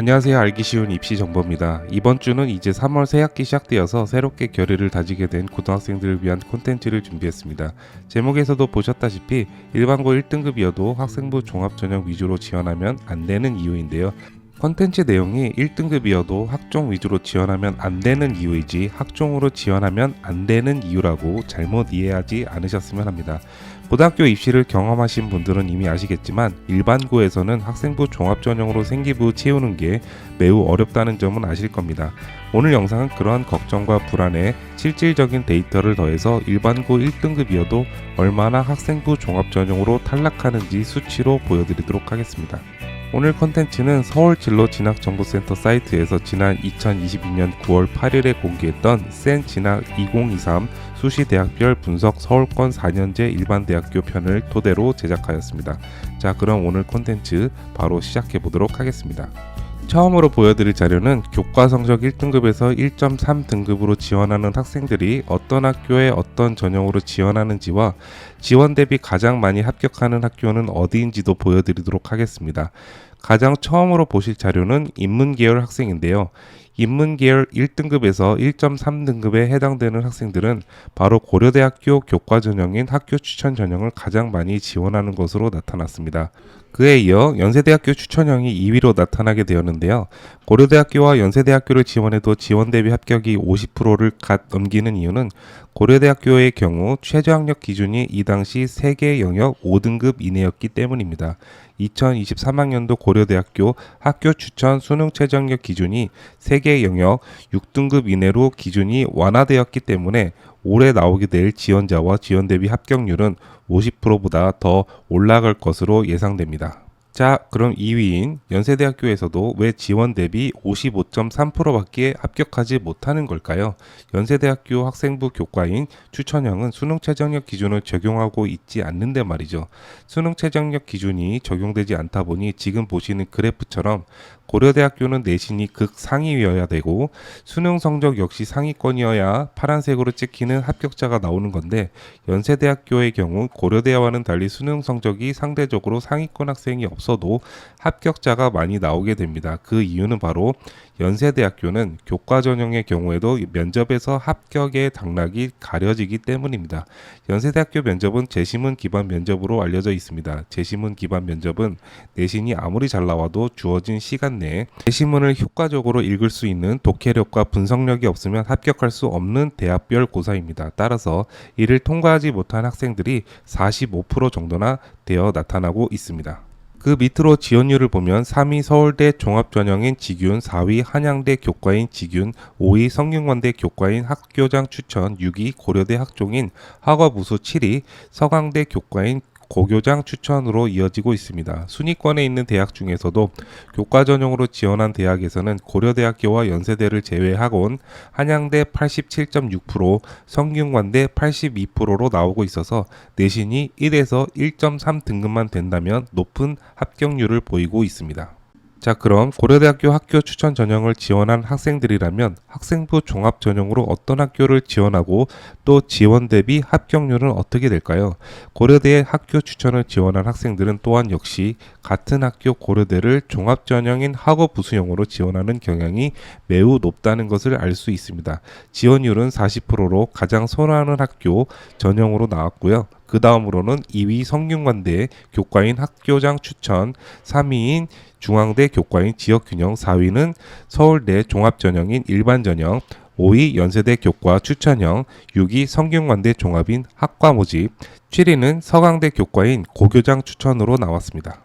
안녕하세요. 알기 쉬운 입시 정보입니다. 이번 주는 이제 3월 새학기 시작되어서 새롭게 결의를 다지게 된 고등학생들을 위한 콘텐츠를 준비했습니다. 제목에서도 보셨다시피 일반고 1등급이어도 학생부 종합전형 위주로 지원하면 안 되는 이유인데요. 콘텐츠 내용이 1등급이어도 학종 위주로 지원하면 안 되는 이유이지 학종으로 지원하면 안 되는 이유라고 잘못 이해하지 않으셨으면 합니다. 고등학교 입시를 경험하신 분들은 이미 아시겠지만 일반고에서는 학생부 종합전형으로 생기부 채우는 게 매우 어렵다는 점은 아실 겁니다. 오늘 영상은 그러한 걱정과 불안에 실질적인 데이터를 더해서 일반고 1등급이어도 얼마나 학생부 종합전형으로 탈락하는지 수치로 보여드리도록 하겠습니다. 오늘 컨텐츠는 서울진로진학정보센터 사이트에서 지난 2022년 9월 8일에 공개했던 센 진학 2023 수시대학별 분석 서울권 4년제 일반대학교 편을 토대로 제작하였습니다. 자, 그럼 오늘 컨텐츠 바로 시작해 보도록 하겠습니다. 처음으로 보여드릴 자료는 교과 성적 1등급에서 1.3등급으로 지원하는 학생들이 어떤 학교에 어떤 전형으로 지원하는지와 지원 대비 가장 많이 합격하는 학교는 어디인지도 보여드리도록 하겠습니다. 가장 처음으로 보실 자료는 인문계열 학생인데요. 인문계열 1등급에서 1.3등급에 해당되는 학생들은 바로 고려대학교 교과 전형인 학교 추천 전형을 가장 많이 지원하는 것으로 나타났습니다. 그에 이어 연세대학교 추천형이 2위로 나타나게 되었는데요. 고려대학교와 연세대학교를 지원해도 지원 대비 합격이 50%를 갓 넘기는 이유는 고려대학교의 경우 최저학력 기준이 이 당시 세계 영역 5등급 이내였기 때문입니다. 2023학년도 고려대학교 학교 추천 수능 최저학력 기준이 세계 영역 6등급 이내로 기준이 완화되었기 때문에 올해 나오게 될 지원자와 지원 대비 합격률은 50%보다 더 올라갈 것으로 예상됩니다. 자, 그럼 2위인 연세대학교에서도 왜 지원 대비 55.3%밖에 합격하지 못하는 걸까요? 연세대학교 학생부 교과인 추천형은 수능 최저학력 기준을 적용하고 있지 않는데 말이죠. 수능 최저학력 기준이 적용되지 않다 보니 지금 보시는 그래프처럼 고려대학교는 내신이 극상위여야 되고 수능 성적 역시 상위권이어야 파란색으로 찍히는 합격자가 나오는 건데 연세대학교의 경우 고려대와는 달리 수능 성적이 상대적으로 상위권 학생이 없어도 합격자가 많이 나오게 됩니다. 그 이유는 바로 연세대학교는 교과 전형의 경우에도 면접에서 합격의 당락이 가려지기 때문입니다. 연세대학교 면접은 재시문 기반 면접으로 알려져 있습니다. 재시문 기반 면접은 내신이 아무리 잘 나와도 주어진 시간 내에 재시문을 효과적으로 읽을 수 있는 독해력과 분석력이 없으면 합격할 수 없는 대학별 고사입니다. 따라서 이를 통과하지 못한 학생들이 45% 정도나 되어 나타나고 있습니다. 그 밑으로 지원율을 보면 3위 서울대 종합전형인 지균, 4위 한양대 교과인 지균, 5위 성균관대 교과인 학교장 추천, 6위 고려대 학종인 학업우수 7위 서강대 교과인 고교장 추천으로 이어지고 있습니다. 순위권에 있는 대학 중에서도 교과 전형으로 지원한 대학에서는 고려대학교와 연세대를 제외하곤 한양대 87.6%, 성균관대 82%로 나오고 있어서 내신이 1에서 1.3 등급만 된다면 높은 합격률을 보이고 있습니다. 자, 그럼 고려대학교 학교 추천 전형을 지원한 학생들이라면 학생부 종합 전형으로 어떤 학교를 지원하고 또 지원 대비 합격률은 어떻게 될까요? 고려대의 학교 추천을 지원한 학생들은 또한 역시 같은 학교 고려대를 종합 전형인 학업 부수형으로 지원하는 경향이 매우 높다는 것을 알 수 있습니다. 지원율은 40%로 가장 선호하는 학교 전형으로 나왔고요. 그 다음으로는 2위 성균관대 교과인 학교장 추천, 3위인 중앙대 교과인 지역균형, 4위는 서울대 종합전형인 일반전형, 5위 연세대 교과 추천형, 6위 성균관대 종합인 학과 모집, 7위는 서강대 교과인 고교장 추천으로 나왔습니다.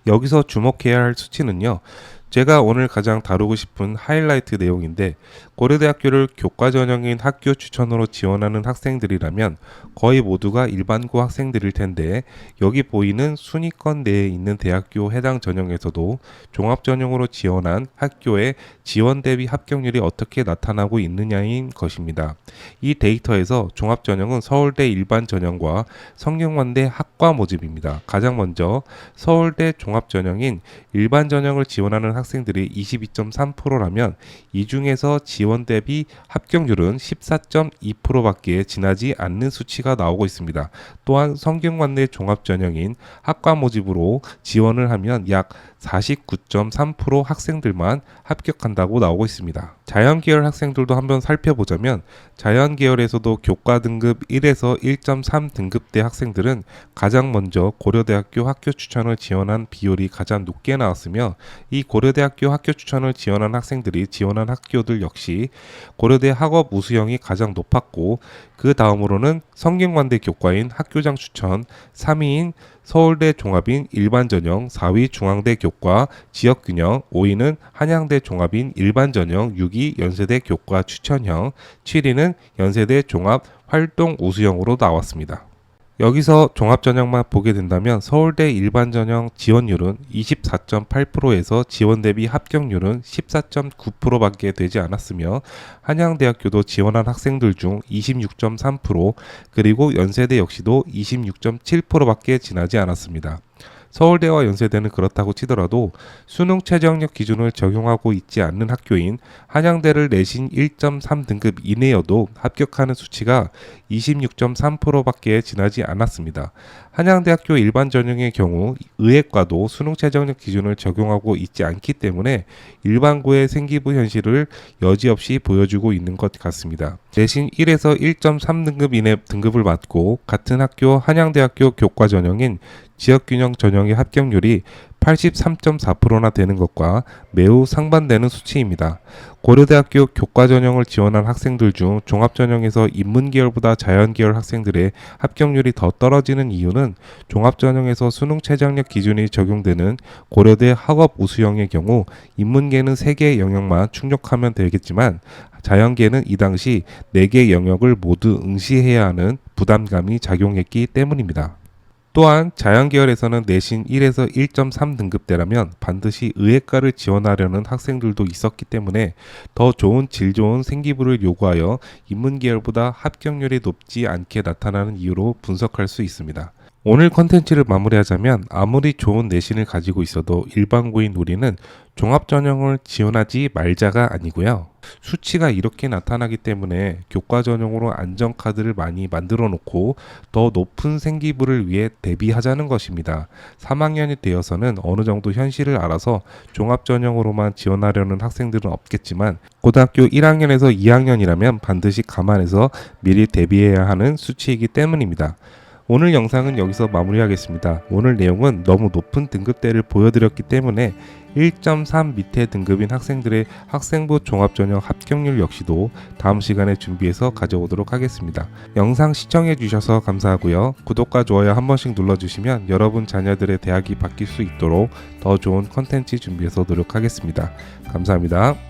여기서 주목해야 할 수치는요. 제가 오늘 가장 다루고 싶은 하이라이트 내용인데 고려대학교를 교과 전형인 학교 추천으로 지원하는 학생들이라면 거의 모두가 일반고 학생들일 텐데 여기 보이는 순위권 내에 있는 대학교 해당 전형에서도 종합 전형으로 지원한 학교의 지원 대비 합격률이 어떻게 나타나고 있느냐인 것입니다. 이 데이터에서 종합 전형은 서울대 일반 전형과 성균관대 학과 모집입니다. 가장 먼저 서울대 종합 전형인 일반 전형을 지원하는 학생들이 22.3%라면 이 중에서 지원 대비 합격률은 14.2%밖에 지나지 않는 수치가 나오고 있습니다. 또한 성균관대 종합전형인 학과 모집으로 지원을 하면 약 49.3% 학생들만 합격한다고 나오고 있습니다. 자연계열 학생들도 한번 살펴보자면 자연계열에서도 교과 등급 1에서 1.3 등급대 학생들은 가장 먼저 고려대학교 학교 추천을 지원한 비율이 가장 높게 나왔으며, 이 고려대학교 학교 추천을 지원한 학생들이 지원한 학교들 역시 고려대 학업 우수형이 가장 높았고, 그 다음으로는 성균관대 교과인 학교장 추천, 3위인 서울대 종합인 일반전형, 4위 중앙대 교과 지역균형, 5위는 한양대 종합인 일반전형, 6위 연세대 교과 추천형, 7위는 연세대 종합 활동 우수형으로 나왔습니다. 여기서 종합전형만 보게 된다면 서울대 일반전형 지원율은 24.8%에서 지원 대비 합격률은 14.9%밖에 되지 않았으며, 한양대학교도 지원한 학생들 중 26.3%, 그리고 연세대 역시도 26.7%밖에 지나지 않았습니다. 서울대와 연세대는 그렇다고 치더라도 수능 최저학력 기준을 적용하고 있지 않는 학교인 한양대를 내신 1.3 등급 이내여도 합격하는 수치가 26.3%밖에 지나지 않았습니다. 한양대학교 일반 전형의 경우 의예과도 수능 최저학력 기준을 적용하고 있지 않기 때문에 일반고의 생기부 현실을 여지없이 보여주고 있는 것 같습니다. 내신 1에서 1.3 등급 이내 등급을 받고 같은 학교 한양대학교 교과 전형인 지역균형 전형의 합격률이 83.4%나 되는 것과 매우 상반되는 수치입니다. 고려대학교 교과 전형을 지원한 학생들 중 종합전형에서 인문계열보다 자연계열 학생들의 합격률이 더 떨어지는 이유는 종합전형에서 수능 최저학력 기준이 적용되는 고려대 학업 우수형의 경우 인문계는 3개의 영역만 충족하면 되겠지만 자연계는 이 당시 4개의 영역을 모두 응시해야 하는 부담감이 작용했기 때문입니다. 또한 자연계열에서는 내신 1에서 1.3 등급대라면 반드시 의예과를 지원하려는 학생들도 있었기 때문에 더 좋은 질 좋은 생기부를 요구하여 인문계열보다 합격률이 높지 않게 나타나는 이유로 분석할 수 있습니다. 오늘 컨텐츠를 마무리하자면 아무리 좋은 내신을 가지고 있어도 일반고인 우리는 종합전형을 지원하지 말자가 아니고요. 수치가 이렇게 나타나기 때문에 교과 전형으로 안전카드를 많이 만들어 놓고 더 높은 생기부를 위해 대비하자는 것입니다. 3학년이 되어서는 어느 정도 현실을 알아서 종합전형으로만 지원하려는 학생들은 없겠지만 고등학교 1학년에서 2학년이라면 반드시 감안해서 미리 대비해야 하는 수치이기 때문입니다. 오늘 영상은 여기서 마무리하겠습니다. 오늘 내용은 너무 높은 등급대를 보여드렸기 때문에 1.3 밑에 등급인 학생들의 학생부 종합전형 합격률 역시도 다음 시간에 준비해서 가져오도록 하겠습니다. 영상 시청해 주셔서 감사하고요. 구독과 좋아요 한 번씩 눌러주시면 여러분 자녀들의 대학이 바뀔 수 있도록 더 좋은 컨텐츠 준비해서 노력하겠습니다. 감사합니다.